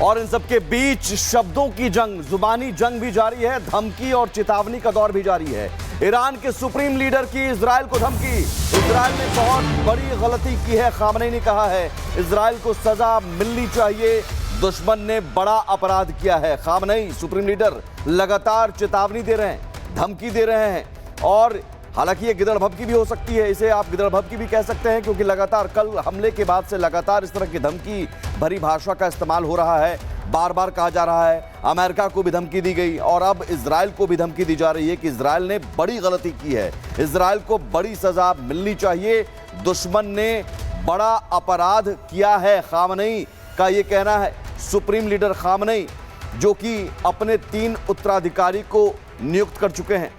और इन सबके बीच शब्दों की जंग, जुबानी जंग भी जारी है, धमकी और चेतावनी का दौर भी जारी है। ईरान के सुप्रीम लीडर की इजराइल को धमकी। इजराइल ने बहुत बड़ी गलती की है, खामनेई ने कहा है इजराइल को सजा मिलनी चाहिए, दुश्मन ने बड़ा अपराध किया है। खामनेई सुप्रीम लीडर लगातार चेतावनी दे रहे हैं, धमकी दे रहे हैं। और हालांकि ये गिदड़ भभकी भी हो सकती है, इसे आप गिदड़ भभकी भी कह सकते हैं, क्योंकि लगातार कल हमले के बाद से लगातार इस तरह की धमकी भरी भाषा का इस्तेमाल हो रहा है। बार बार कहा जा रहा है अमेरिका को भी धमकी दी गई और अब इजराइल को भी धमकी दी जा रही है कि इजराइल ने बड़ी गलती की है, इजराइल को बड़ी सजा मिलनी चाहिए, दुश्मन ने बड़ा अपराध किया है। खामनेई का ये कहना है, सुप्रीम लीडर खामनेई जो कि अपने 3 उत्तराधिकारी को नियुक्त कर चुके हैं।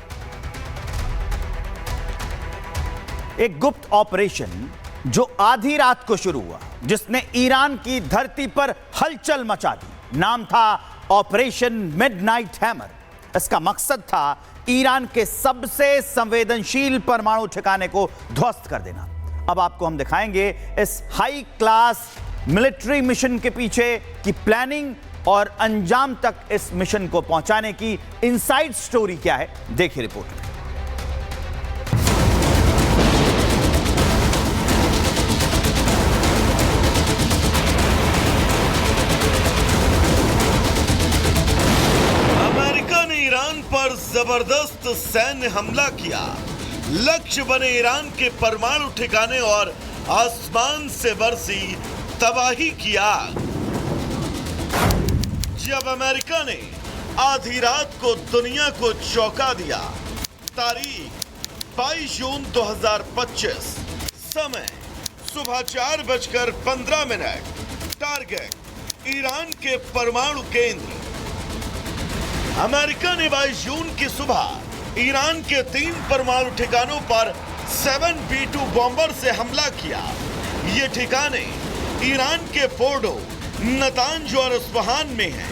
एक गुप्त ऑपरेशन जो आधी रात को शुरू हुआ, जिसने ईरान की धरती पर हलचल मचा दी, नाम था ऑपरेशन मिडनाइट हैमर। इसका मकसद था ईरान के सबसे संवेदनशील परमाणु ठिकाने को ध्वस्त कर देना। अब आपको हम दिखाएंगे इस हाई क्लास मिलिट्री मिशन के पीछे की प्लानिंग और अंजाम तक इस मिशन को पहुंचाने की इनसाइड स्टोरी क्या है, देखिए रिपोर्ट में। पर जबरदस्त सैन्य हमला किया, लक्ष्य बने ईरान के परमाणु ठिकाने और आसमान से बरसी तबाही की आग। जब अमेरिका ने आधी रात को दुनिया को चौंका दिया, तारीख 22 जून 2025, समय सुबह 4:15, टारगेट ईरान के परमाणु केंद्र। अमेरिका ने 22 जून की सुबह ईरान के 3 परमाणु ठिकानों पर 7B2 बॉम्बर से हमला किया। ये ठिकाने ईरान के फोर्डो, नतांज और इस्फहान में हैं।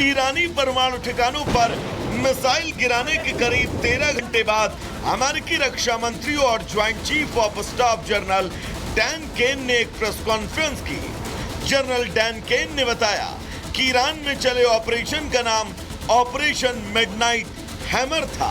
ईरानी परमाणु ठिकानों पर मिसाइल गिराने के करीब 13 घंटे बाद अमेरिकी रक्षा मंत्री और joint chief of staff general Dan Caine ने एक प्रेस कॉन्फ्रेंस की। जनरल डैन केन ने बताया कि ईरान में चले ऑपरेशन का नाम ऑपरेशन मिडनाइट हैमर था।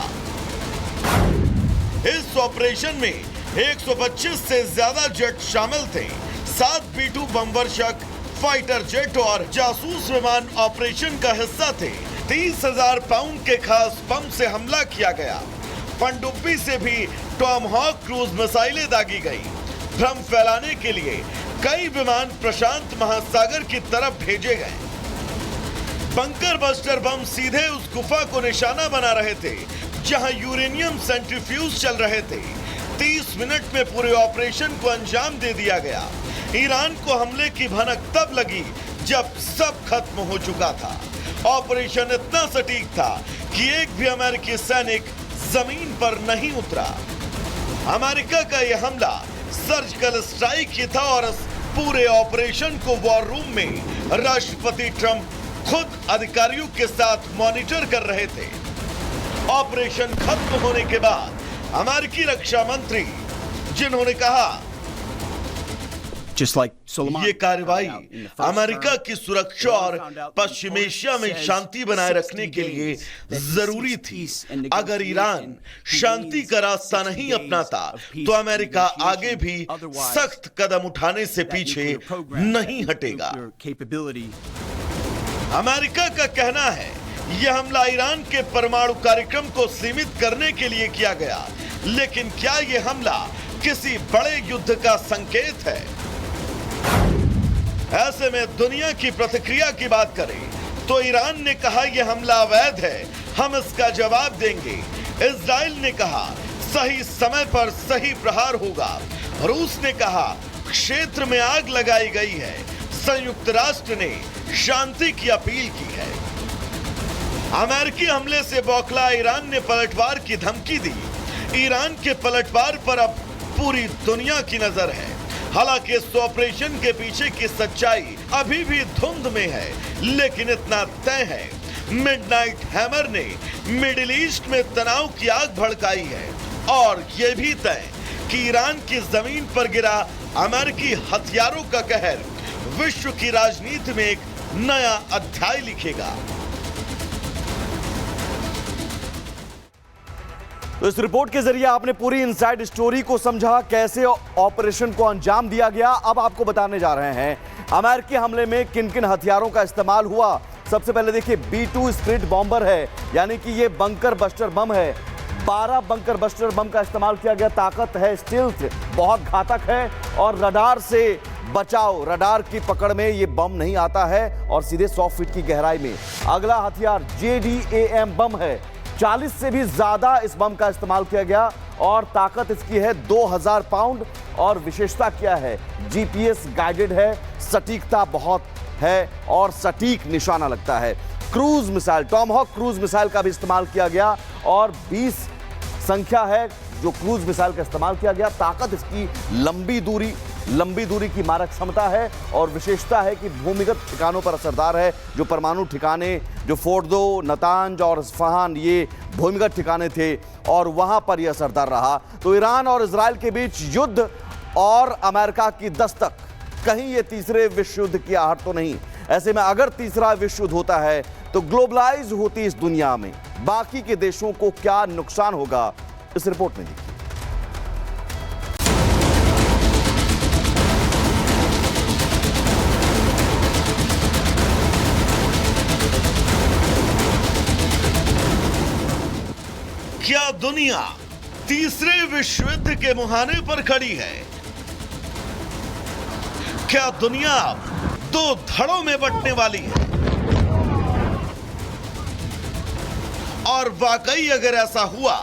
इस ऑपरेशन में 125 से ज्यादा जेट शामिल थे। 7B2 बमवर्षक, फाइटर जेट और जासूस विमान ऑपरेशन का हिस्सा थे। 30,000 पाउंड के खास बम से हमला किया गया। पनडुब्बी से भी टॉमहॉक क्रूज मिसाइलें दागी गई। भ्रम फैलाने के लिए कई विमान प्रशांत महासागर की तरफ भेजे गए। बंकर बस्टर बम सीधे उस गुफा को निशाना बना रहे थे जहां यूरेनियम सेंट्रीफ्यूज चल रहे थे। 30 मिनट में पूरे ऑपरेशन को अंजाम दे दिया गया। ईरान को हमले की भनक तब लगी जब सब खत्म हो चुका था। ऑपरेशन इतना सटीक था कि एक भी अमेरिकी सैनिक जमीन पर नहीं उतरा। अमेरिका का यह हमला सर्जिकल स्ट्राइक ही था और इस पूरे ऑपरेशन को वॉर रूम में राष्ट्रपति ट्रंप खुद अधिकारियों के साथ मॉनिटर कर रहे थे। ऑपरेशन खत्म होने के बाद अमेरिकी रक्षा मंत्री, जिन्होंने कहा ये कार्रवाई अमेरिका की सुरक्षा और पश्चिम एशिया में शांति बनाए रखने के लिए जरूरी थी। अगर ईरान शांति का रास्ता नहीं अपनाता तो अमेरिका आगे भी सख्त कदम उठाने से पीछे नहीं हटेगा। अमेरिका का कहना है यह हमला ईरान के परमाणु कार्यक्रम को सीमित करने के लिए किया गया, लेकिन क्या यह हमला किसी बड़े युद्ध का संकेत है? ऐसे में दुनिया की प्रतिक्रिया की बात करें तो ईरान ने कहा यह हमला अवैध है, हम इसका जवाब देंगे। इजराइल ने कहा सही समय पर सही प्रहार होगा। रूस ने कहा क्षेत्र में आग लगाई गई है। संयुक्त राष्ट्र ने शांति की अपील की है। अमेरिकी हमले से बौखला ईरान ने पलटवार की धमकी दी। ईरान के पलटवार पर अब पूरी दुनिया की नजर है। हालांकि इस ऑपरेशन के पीछे की सच्चाई अभी भी धुंध में है, लेकिन इतना तय है मिडनाइट हैमर ने मिडिल ईस्ट में तनाव की आग भड़काई है। और यह भी तय कि ईरान की जमीन पर गिरा अमेरिकी हथियारों का कहर विश्व की राजनीति में एक नया अध्याय लिखेगा। तो इस रिपोर्ट के जरिए आपने पूरी इनसाइड स्टोरी को समझा, कैसे ऑपरेशन को अंजाम दिया गया। अब आपको बताने जा रहे हैं अमेरिकी हमले में किन किन हथियारों का इस्तेमाल हुआ। सबसे पहले देखिए, B2 स्प्लिट बॉम्बर है, यानी कि ये बंकर बस्टर बम है। 12 बंकर बस्टर बम का इस्तेमाल किया गया। ताकत है, स्टील्थ बहुत घातक है और रडार से बचाव, रडार की पकड़ में ये बम नहीं आता है और सीधे 100 फीट की गहराई में। अगला हथियार JDAM बम है। 40 से भी ज्यादा इस बम का इस्तेमाल किया गया और ताकत इसकी है 2000 पाउंड और विशेषता क्या है, GPS गाइडेड है, सटीकता बहुत है और सटीक निशाना लगता है। Cruise missile, Tomahawk cruise missile का भी इस्तेमाल किया गया और 20 संख्या है जो क्रूज मिसाइल का इस्तेमाल किया गया। ताकत इसकी लंबी दूरी की मारक क्षमता है और विशेषता है कि भूमिगत ठिकानों पर असरदार है। जो परमाणु ठिकाने, जो फोर्दो, नतांज और इस्फहान, ये भूमिगत ठिकाने थे और वहां पर यह असरदार रहा। तो ईरान और इजराइल के बीच युद्ध और अमेरिका की दस्तक, कहीं ये तीसरे विश्व युद्ध की आहट तो नहीं। ऐसे में अगर तीसरा विश्व युद्ध होता है तो ग्लोबलाइज होती इस दुनिया में बाकी के देशों को क्या नुकसान होगा, इस रिपोर्ट में देखिए। क्या दुनिया तीसरे विश्व युद्ध के मुहाने पर खड़ी है? क्या दुनिया दो धड़ों में बंटने वाली है? और वाकई अगर ऐसा हुआ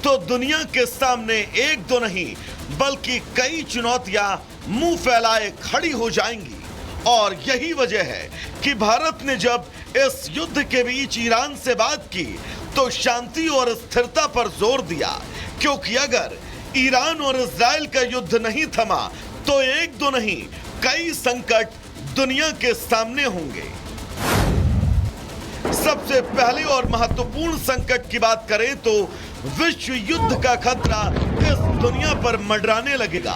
तो दुनिया के सामने एक दो नहीं बल्कि कई चुनौतियां मुंह फैलाए खड़ी हो जाएंगी। और यही वजह है कि भारत ने जब इस युद्ध के बीच ईरान से बात की तो शांति और स्थिरता पर जोर दिया, क्योंकि अगर ईरान और इजराइल का युद्ध नहीं थमा तो एक दो नहीं कई संकट दुनिया के सामने होंगे। सबसे पहले और महत्वपूर्ण संकट की बात करें तो विश्व युद्ध का खतरा इस दुनिया पर मंडराने लगेगा।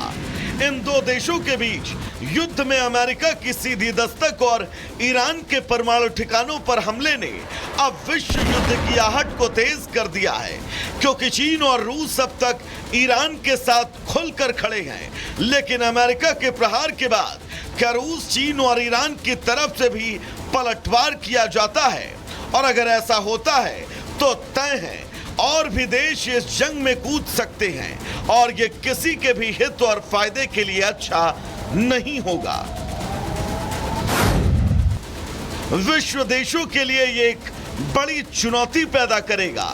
इन दो देशों के बीच युद्ध में अमेरिका की सीधी दस्तक और ईरान के परमाणु ठिकानों पर हमले ने अब विश्व युद्ध की आहट को तेज कर दिया है, क्योंकि चीन और रूस अब तक ईरान के साथ खुलकर खड़े हैं। लेकिन अमेरिका के प्रहार के बाद क्या रूस, चीन और ईरान की तरफ से भी पलटवार किया जाता है? और अगर ऐसा होता है तो तय है और भी देश इस जंग में कूद सकते हैं और ये किसी के भी हित और फायदे के लिए अच्छा नहीं होगा। विश्व देशों के लिए ये एक बड़ी चुनौती पैदा करेगा।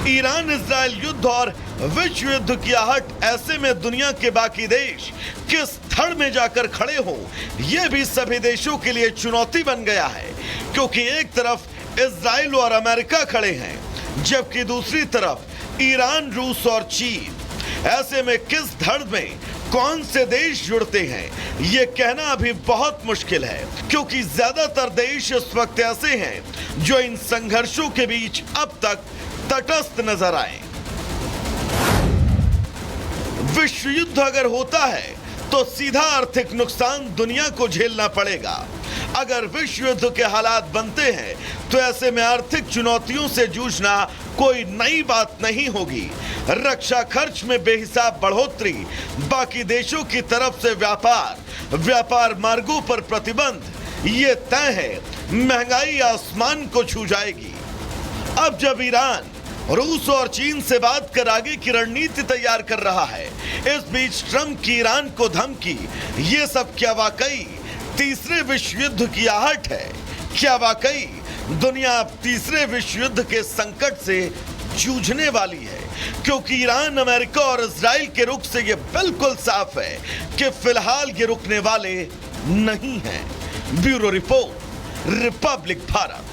ईरान इजराइल युद्ध और विश्व युद्ध की आहट, ऐसे में दुनिया के बाकी देश किस धड़ में जाकर खड़े हों, यह भी सभी देशों के लिए चुनौती बन गया है, क्योंकि एक तरफ इजराइल और अमेरिका खड़े हैं जबकि दूसरी तरफ ईरान, रूस और चीन। ऐसे में किस धड़ में कौन से देश जुड़ते हैं ये कहना अभी बहुत मुश्किल है, क्योंकि ज्यादातर देश इस वक्त ऐसे हैं जो इन संघर्षों के बीच अब तक तटस्थ नजर आए। विश्व युद्ध अगर होता है तो सीधा आर्थिक नुकसान दुनिया को झेलना पड़ेगा। अगर विश्व युद्ध के हालात बनते हैं तो ऐसे में आर्थिक चुनौतियों से जूझना कोई नई बात नहीं होगी। रक्षा खर्च में बेहिसाब बढ़ोतरी, बाकी देशों की तरफ से व्यापार मार्गों पर प्रतिबंध, ये तय है महंगाई आसमान को छू जाएगी। अब जब ईरान, रूस और चीन से बात कर आगे की रणनीति तैयार कर रहा है, इस बीच ट्रंप की ईरान को धमकी, ये सब क्या वाकई तीसरे विश्व युद्ध की आहट है? क्या वाकई दुनिया अब तीसरे विश्व युद्ध के संकट से जूझने वाली है? क्योंकि ईरान, अमेरिका और इजराइल के रुख से यह बिल्कुल साफ है कि फिलहाल ये रुकने वाले नहीं हैं। Bureau report, Republic Bharat.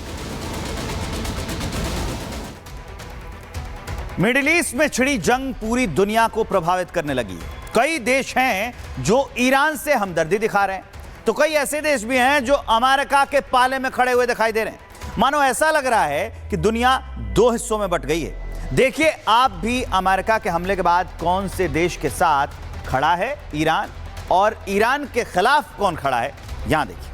Middle east में छिड़ी जंग पूरी दुनिया को प्रभावित करने लगी है। कई देश हैं जो ईरान से हमदर्दी दिखा रहे हैं, तो कई ऐसे देश भी हैं जो अमेरिका के पाले में खड़े हुए दिखाई दे रहे हैं। मानो ऐसा लग रहा है कि दुनिया दो हिस्सों में बट गई है। देखिए आप भी अमेरिका के हमले के बाद कौन से देश के साथ खड़ा है ईरान, और ईरान के खिलाफ कौन खड़ा है, यहां देखिए।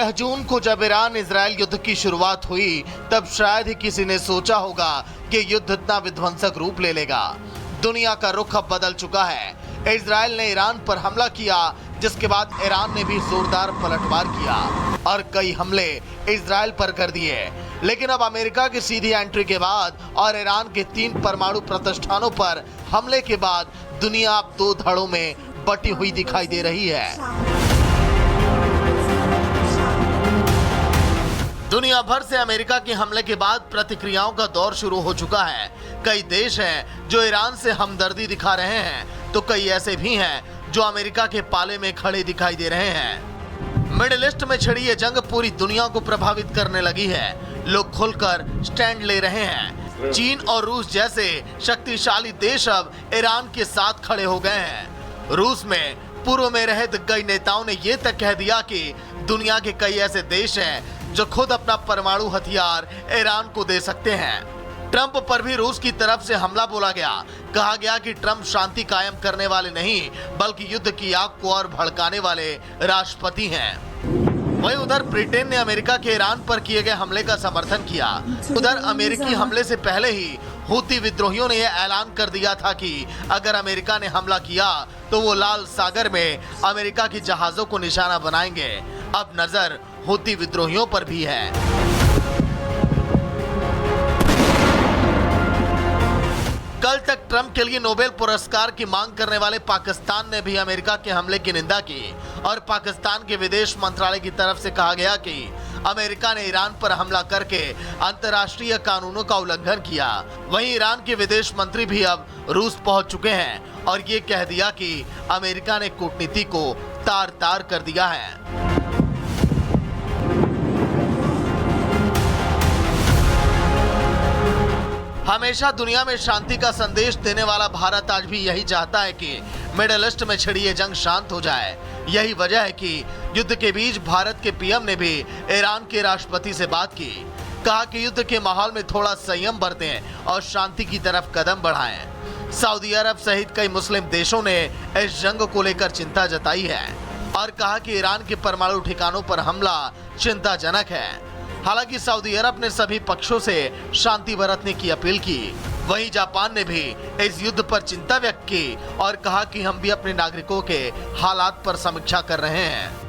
13 जून को जब ईरान इजराइल युद्ध की शुरुआत हुई तब शायद ही किसी ने सोचा होगा कि युद्ध इतना विध्वंसक रूप ले लेगा। दुनिया का रुख अब बदल चुका है। इजराइल ने ईरान पर हमला किया, जिसके बाद ईरान ने भी जोरदार पलटवार किया और कई हमले इजराइल पर कर दिए। लेकिन अब अमेरिका की सीधी एंट्री के बाद और ईरान के 3 परमाणु प्रतिष्ठानों पर हमले के बाद दुनिया अब 2 धड़ों में बटी हुई दिखाई दे रही है। दुनिया भर से अमेरिका के हमले के बाद प्रतिक्रियाओं का दौर शुरू हो चुका है। कई देश हैं जो ईरान से हमदर्दी दिखा रहे हैं, तो कई ऐसे भी हैं जो अमेरिका के पाले में खड़े दिखाई दे रहे हैं। मिडिल ईस्ट में छिड़ी ये जंग पूरी दुनिया को प्रभावित करने लगी है। लोग खुलकर स्टैंड ले रहे हैं। चीन और रूस जैसे शक्तिशाली देश अब ईरान के साथ खड़े हो गए हैं। रूस में पूर्व में रहे कई नेताओं ने ये तक कह दिया कि दुनिया के कई ऐसे देश हैं जो खुद अपना परमाणु हथियार ईरान को दे सकते हैं। ट्रंप पर भी रूस की तरफ से हमला बोला गया। कहा गया कि ट्रंप शांति कायम करने वाले नहीं, बल्कि युद्ध की आग को और भड़काने वाले राष्ट्रपति हैं। वहीं उधर ब्रिटेन ने अमेरिका के ईरान पर किए गए हमले का समर्थन किया। उधर अमेरिकी हमले से पहले ही हूती विद्रोहियों ने यह ऐलान कर दिया था कि अगर अमेरिका ने हमला किया तो वो लाल सागर में अमेरिका की जहाजों को निशाना बनाएंगे। अब नजर हूती विद्रोहियों पर भी है। कल तक ट्रंप के लिए नोबेल पुरस्कार की मांग करने वाले पाकिस्तान ने भी अमेरिका के हमले की निंदा की और पाकिस्तान के विदेश मंत्रालय की तरफ से कहा गया कि अमेरिका ने ईरान पर हमला करके अंतर्राष्ट्रीय कानूनों का उल्लंघन किया। वहीं ईरान के विदेश मंत्री भी अब रूस पहुंच चुके हैं और ये कह दिया कि अमेरिका ने कूटनीति को तार-तार कर दिया है। हमेशा दुनिया में शांति का संदेश देने वाला भारत आज भी यही चाहता है कि मिडिल ईस्ट में छिड़ी ये जंग शांत हो जाए। यही वजह है कि युद्ध के बीच भारत के पीएम ने भी ईरान के राष्ट्रपति से बात की। कहा कि युद्ध के माहौल में थोड़ा संयम बरतें और शांति की तरफ कदम बढ़ाएं। सऊदी अरब सहित कई मुस्लिम देशों ने इस जंग को लेकर चिंता जताई है और कहा कि ईरान के परमाणु ठिकानों पर हमला चिंताजनक है। हालांकि सऊदी अरब ने सभी पक्षों से शांति बरतने की अपील की। वहीं जापान ने भी इस युद्ध पर चिंता व्यक्त की और कहा कि हम भी अपने नागरिकों के हालात पर समीक्षा कर रहे हैं।